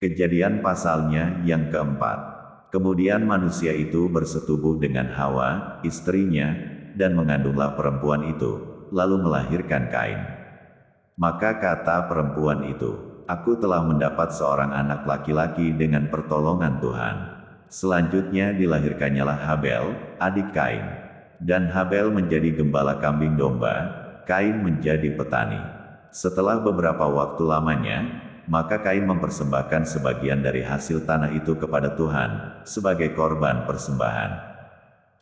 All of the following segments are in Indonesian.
Kejadian pasalnya yang keempat. Kemudian manusia itu bersetubuh dengan Hawa, istrinya, dan mengandunglah perempuan itu, lalu melahirkan Kain. Maka kata perempuan itu, "Aku telah mendapat seorang anak laki-laki dengan pertolongan Tuhan." Selanjutnya dilahirkannyalah Habel, adik Kain. Dan Habel menjadi gembala kambing domba, Kain menjadi petani. Setelah beberapa waktu lamanya, maka Kain mempersembahkan sebagian dari hasil tanah itu kepada Tuhan, sebagai korban persembahan.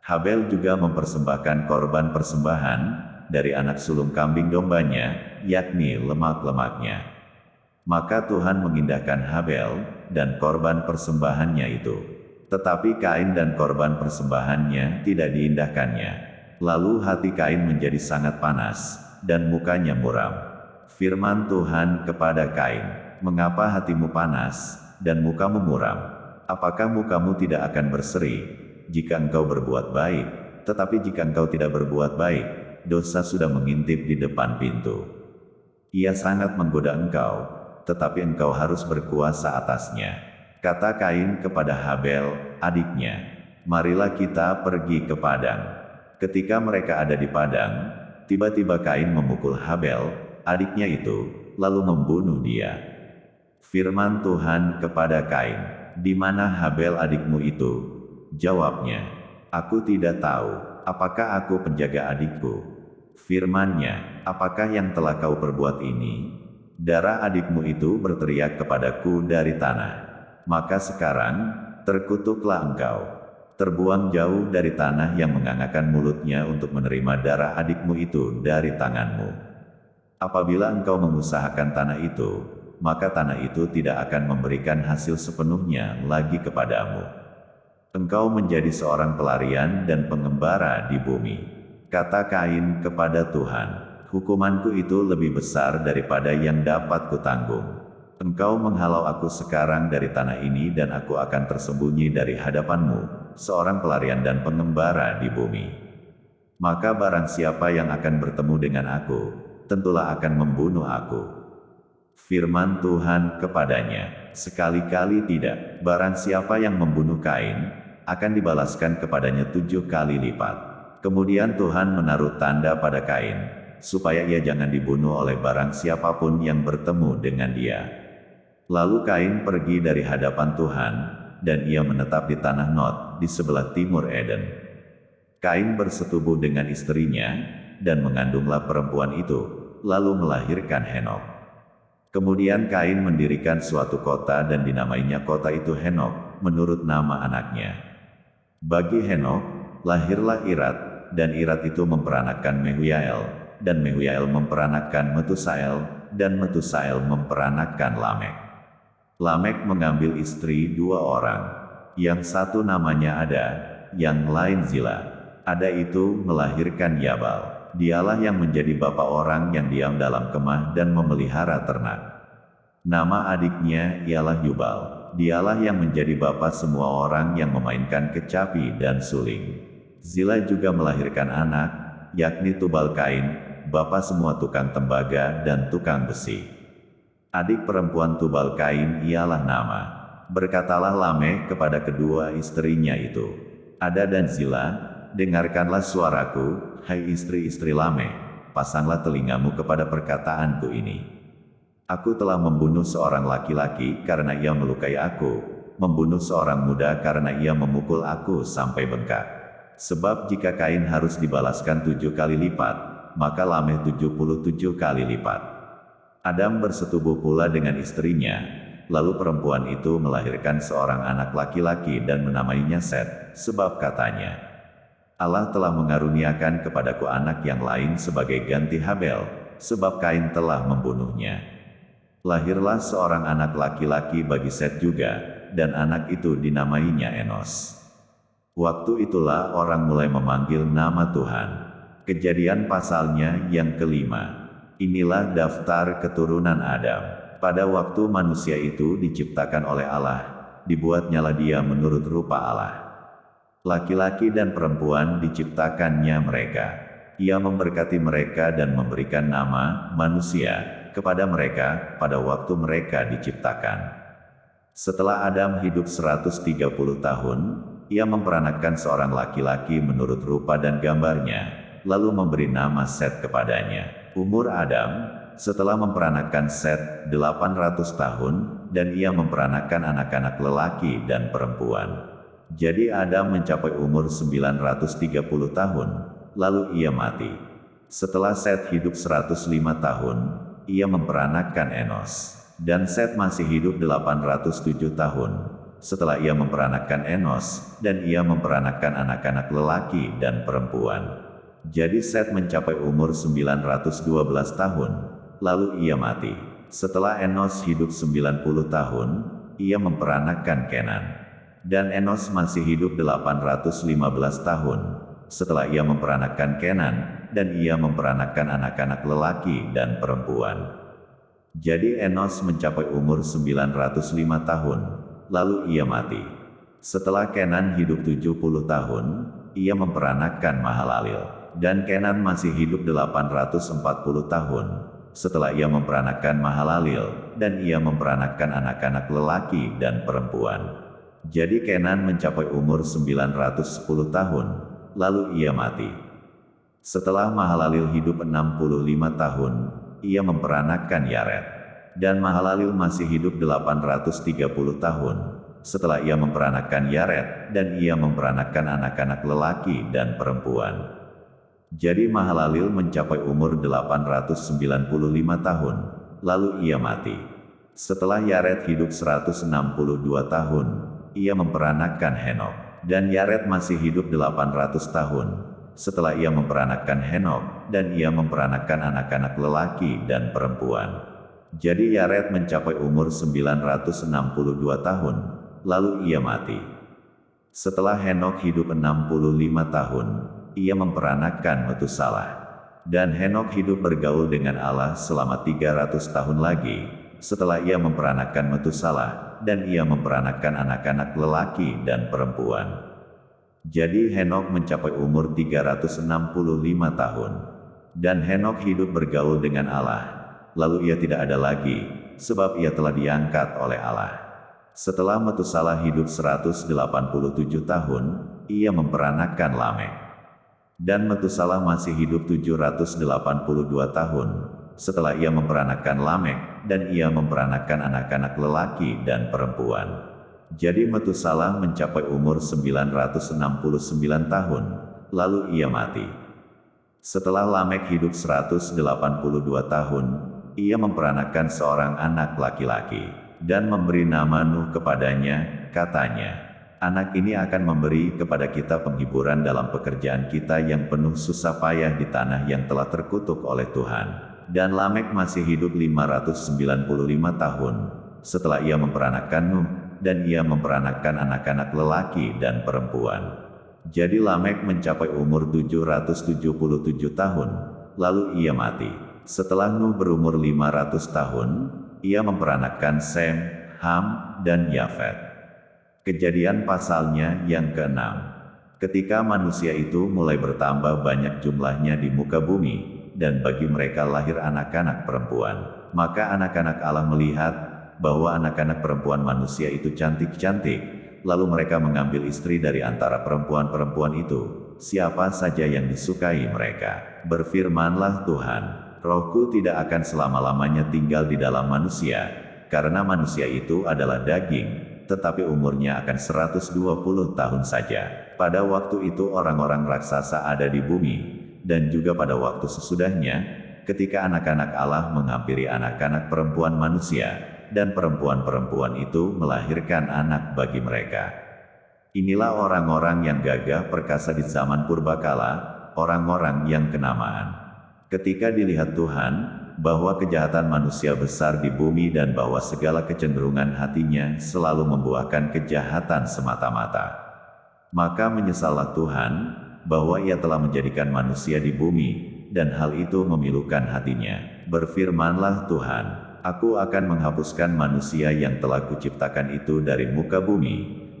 Habel juga mempersembahkan korban persembahan, dari anak sulung kambing dombanya, yakni lemak-lemaknya. Maka Tuhan mengindahkan Habel, dan korban persembahannya itu. Tetapi Kain dan korban persembahannya tidak diindahkannya. Lalu hati Kain menjadi sangat panas, dan mukanya muram. Firman Tuhan kepada Kain, "Mengapa hatimu panas, dan mukamu muram? Apakah mukamu tidak akan berseri, jika engkau berbuat baik? Tetapi jika engkau tidak berbuat baik, dosa sudah mengintip di depan pintu. Ia sangat menggoda engkau, tetapi engkau harus berkuasa atasnya." Kata Kain kepada Habel, adiknya, "Marilah kita pergi ke padang." Ketika mereka ada di padang, tiba-tiba Kain memukul Habel, adiknya itu, lalu membunuh dia. Firman Tuhan kepada Kain, "Di mana Habel adikmu itu?" Jawabnya, "Aku tidak tahu. Apakah aku penjaga adikku?" Firman-Nya, "Apakah yang telah kau perbuat ini? Darah adikmu itu berteriak kepadaku dari tanah. Maka sekarang, terkutuklah engkau. Terbuang jauh dari tanah yang mengangakkan mulutnya untuk menerima darah adikmu itu dari tanganmu. Apabila engkau mengusahakan tanah itu, maka tanah itu tidak akan memberikan hasil sepenuhnya lagi kepadamu. Engkau menjadi seorang pelarian dan pengembara di bumi." Kata Kain kepada Tuhan, "Hukumanku itu lebih besar daripada yang dapat kutanggung. Engkau menghalau aku sekarang dari tanah ini dan aku akan tersembunyi dari hadapanmu, seorang pelarian dan pengembara di bumi. Maka barang siapa yang akan bertemu dengan aku, tentulah akan membunuh aku." Firman Tuhan kepadanya, "Sekali-kali tidak. Barang siapa yang membunuh Kain, akan dibalaskan kepadanya 7 kali lipat." Kemudian Tuhan menaruh tanda pada Kain, supaya ia jangan dibunuh oleh barang siapapun yang bertemu dengan dia. Lalu Kain pergi dari hadapan Tuhan, dan ia menetap di tanah Nod, di sebelah timur Eden. Kain bersetubuh dengan istrinya, dan mengandunglah perempuan itu, lalu melahirkan Henok. Kemudian Kain mendirikan suatu kota dan dinamainya kota itu Henok, menurut nama anaknya. Bagi Henok, lahirlah Irat, dan Irat itu memperanakkan Mehuyael, dan Mehuyael memperanakkan Metusael, dan Metusael memperanakkan Lamek. Lamek mengambil istri 2 orang. Yang satu namanya Ada, yang lain Zila. Ada itu melahirkan Yabal. Dialah yang menjadi bapa orang yang diam dalam kemah dan memelihara ternak. Nama adiknya ialah Yubal. Dialah yang menjadi bapa semua orang yang memainkan kecapi dan suling. Zila juga melahirkan anak, yakni Tubal Kain, bapa semua tukang tembaga dan tukang besi. Adik perempuan Tubal Kain ialah Nama. Berkatalah Lamek kepada kedua istrinya itu, "Ada dan Zila, dengarkanlah suaraku, hai istri-istri Lamek, pasanglah telingamu kepada perkataanku ini. Aku telah membunuh seorang laki-laki karena ia melukai aku, membunuh seorang muda karena ia memukul aku sampai bengkak. Sebab jika Kain harus dibalaskan 7 kali lipat, maka Lamek 77 kali lipat." Adam bersetubuh pula dengan istrinya, lalu perempuan itu melahirkan seorang anak laki-laki dan menamainya Set, sebab katanya, "Allah telah mengaruniakan kepadaku anak yang lain sebagai ganti Habel, sebab Kain telah membunuhnya." Lahirlah seorang anak laki-laki bagi Set juga, dan anak itu dinamainya Enos. Waktu itulah orang mulai memanggil nama Tuhan. Kejadian pasalnya yang kelima. Inilah daftar keturunan Adam. Pada waktu manusia itu diciptakan oleh Allah, dibuatnyalah dia menurut rupa Allah. Laki-laki dan perempuan diciptakannya mereka. Ia memberkati mereka dan memberikan nama manusia kepada mereka pada waktu mereka diciptakan. Setelah Adam hidup 130 tahun, ia memperanakkan seorang laki-laki menurut rupa dan gambarnya, lalu memberi nama Set kepadanya. Umur Adam, setelah memperanakkan Set, 800 tahun, dan ia memperanakkan anak-anak lelaki dan perempuan. Jadi Adam mencapai umur 930 tahun, lalu ia mati. Setelah Set hidup 105 tahun, ia memperanakkan Enos. Dan Set masih hidup 807 tahun. Setelah ia memperanakkan Enos, dan ia memperanakkan anak-anak lelaki dan perempuan. Jadi Set mencapai umur 912 tahun, lalu ia mati. Setelah Enos hidup 90 tahun, ia memperanakkan Kenan. Dan Enos masih hidup 815 tahun. Setelah ia memperanakkan Kenan, dan ia memperanakkan anak-anak lelaki dan perempuan. Jadi Enos mencapai umur 905 tahun, lalu ia mati. Setelah Kenan hidup 70 tahun, ia memperanakkan Mahalalil. Dan Kenan masih hidup 840 tahun. Setelah ia memperanakkan Mahalalil, dan ia memperanakkan anak-anak lelaki dan perempuan. Jadi Kenan mencapai umur 910 tahun, lalu ia mati. Setelah Mahalalil hidup 65 tahun, ia memperanakkan Yared. Dan Mahalalil masih hidup 830 tahun. Setelah ia memperanakkan Yared, dan ia memperanakkan anak-anak lelaki dan perempuan. Jadi Mahalalil mencapai umur 895 tahun, lalu ia mati. Setelah Yared hidup 162 tahun, ia memperanakkan Henok. Dan Yared masih hidup 800 tahun. Setelah ia memperanakkan Henok, dan ia memperanakkan anak-anak lelaki dan perempuan. Jadi Yared mencapai umur 962 tahun, lalu ia mati. Setelah Henok hidup 65 tahun, ia memperanakkan Metusalah. Dan Henok hidup bergaul dengan Allah selama 300 tahun lagi, setelah ia memperanakkan Metusalah, dan ia memperanakkan anak-anak lelaki dan perempuan. Jadi Henok mencapai umur 365 tahun. Dan Henok hidup bergaul dengan Allah. Lalu ia tidak ada lagi, sebab ia telah diangkat oleh Allah. Setelah Metusalah hidup 187 tahun, ia memperanakkan Lamek. Dan Metusalah masih hidup 782 tahun. Setelah ia memperanakkan Lamek, dan ia memperanakkan anak-anak lelaki dan perempuan. Jadi Metusalah mencapai umur 969 tahun, lalu ia mati. Setelah Lamek hidup 182 tahun, ia memperanakkan seorang anak laki-laki, dan memberi nama Nuh kepadanya, katanya, "Anak ini akan memberi kepada kita penghiburan dalam pekerjaan kita yang penuh susah payah di tanah yang telah terkutuk oleh Tuhan." Dan Lamek masih hidup 595 tahun, setelah ia memperanakkan Nuh, dan ia memperanakkan anak-anak lelaki dan perempuan. Jadi Lamek mencapai umur 777 tahun, lalu ia mati. Setelah Nuh berumur 500 tahun, ia memperanakkan Sem, Ham, dan Yafet. Kejadian pasalnya yang ke-6. Ketika manusia itu mulai bertambah banyak jumlahnya di muka bumi, dan bagi mereka lahir anak-anak perempuan, maka anak-anak Allah melihat bahwa anak-anak perempuan manusia itu cantik-cantik, lalu mereka mengambil istri dari antara perempuan-perempuan itu, siapa saja yang disukai mereka. Berfirmanlah Tuhan, "Rohku tidak akan selama-lamanya tinggal di dalam manusia, karena manusia itu adalah daging, tetapi umurnya akan 120 tahun saja." Pada waktu itu orang-orang raksasa ada di bumi, dan juga pada waktu sesudahnya, ketika anak-anak Allah menghampiri anak-anak perempuan manusia, dan perempuan-perempuan itu melahirkan anak bagi mereka. Inilah orang-orang yang gagah perkasa di zaman purbakala, orang-orang yang kenamaan. Ketika dilihat Tuhan, bahwa kejahatan manusia besar di bumi dan bahwa segala kecenderungan hatinya selalu membuahkan kejahatan semata-mata. Maka menyesallah Tuhan, bahwa ia telah menjadikan manusia di bumi, dan hal itu memilukan hatinya. Berfirmanlah Tuhan, "Aku akan menghapuskan manusia yang telah kuciptakan itu dari muka bumi,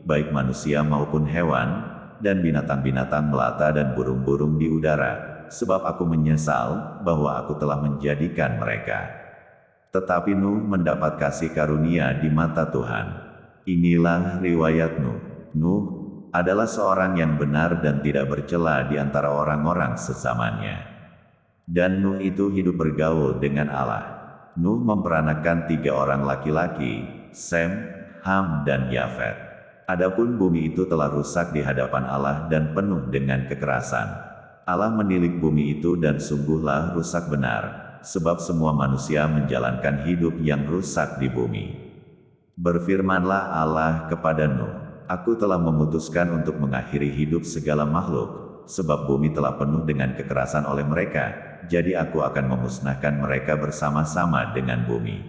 baik manusia maupun hewan, dan binatang-binatang melata dan burung-burung di udara, sebab aku menyesal bahwa aku telah menjadikan mereka." Tetapi Nuh mendapat kasih karunia di mata Tuhan. Inilah riwayat Nuh. Nuh adalah seorang yang benar dan tidak bercela di antara orang-orang sezamannya. Dan Nuh itu hidup bergaul dengan Allah. Nuh memperanakan 3 orang laki-laki, Sem, Ham dan Yafet. Adapun bumi itu telah rusak di hadapan Allah dan penuh dengan kekerasan. Allah menilik bumi itu dan sungguhlah rusak benar, sebab semua manusia menjalankan hidup yang rusak di bumi. Berfirmanlah Allah kepada Nuh, Aku telah memutuskan untuk mengakhiri hidup segala makhluk, sebab bumi telah penuh dengan kekerasan oleh mereka, jadi aku akan memusnahkan mereka bersama-sama dengan bumi.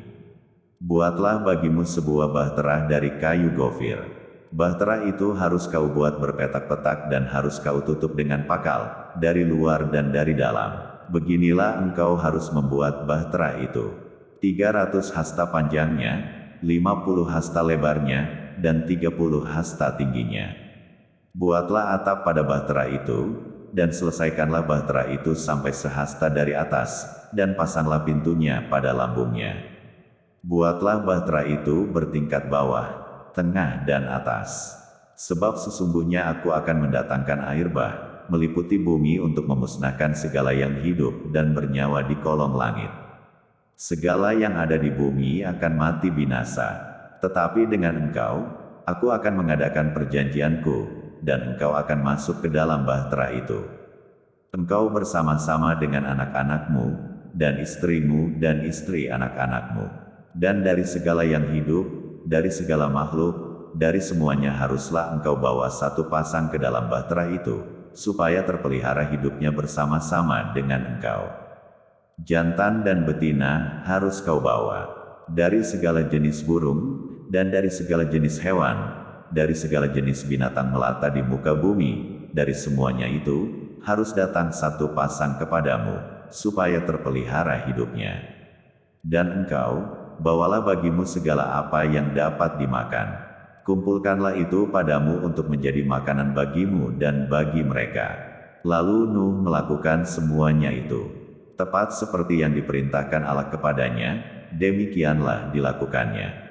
Buatlah bagimu sebuah bahtera dari kayu gofir. Bahtera itu harus kau buat berpetak-petak dan harus kau tutup dengan pakal, dari luar dan dari dalam. Beginilah engkau harus membuat bahtera itu. 300 hasta panjangnya, 50 hasta lebarnya, dan 30 hasta tingginya. Buatlah atap pada bahtera itu, dan selesaikanlah bahtera itu sampai sehasta dari atas, dan pasanglah pintunya pada lambungnya. Buatlah bahtera itu bertingkat bawah, tengah dan atas. Sebab sesungguhnya aku akan mendatangkan air bah, meliputi bumi untuk memusnahkan segala yang hidup dan bernyawa di kolong langit. Segala yang ada di bumi akan mati binasa. Tetapi dengan engkau, aku akan mengadakan perjanjianku, dan engkau akan masuk ke dalam bahtera itu. Engkau bersama-sama dengan anak-anakmu, dan istrimu dan istri anak-anakmu. Dan dari segala yang hidup, dari segala makhluk, dari semuanya haruslah engkau bawa 1 pasang ke dalam bahtera itu, supaya terpelihara hidupnya bersama-sama dengan engkau. Jantan dan betina harus kau bawa, dari segala jenis burung, dan dari segala jenis hewan, dari segala jenis binatang melata di muka bumi, dari semuanya itu, harus datang 1 pasang kepadamu, supaya terpelihara hidupnya. Dan engkau, bawalah bagimu segala apa yang dapat dimakan. Kumpulkanlah itu padamu untuk menjadi makanan bagimu dan bagi mereka. Lalu Nuh melakukan semuanya itu. Tepat seperti yang diperintahkan Allah kepadanya, demikianlah dilakukannya.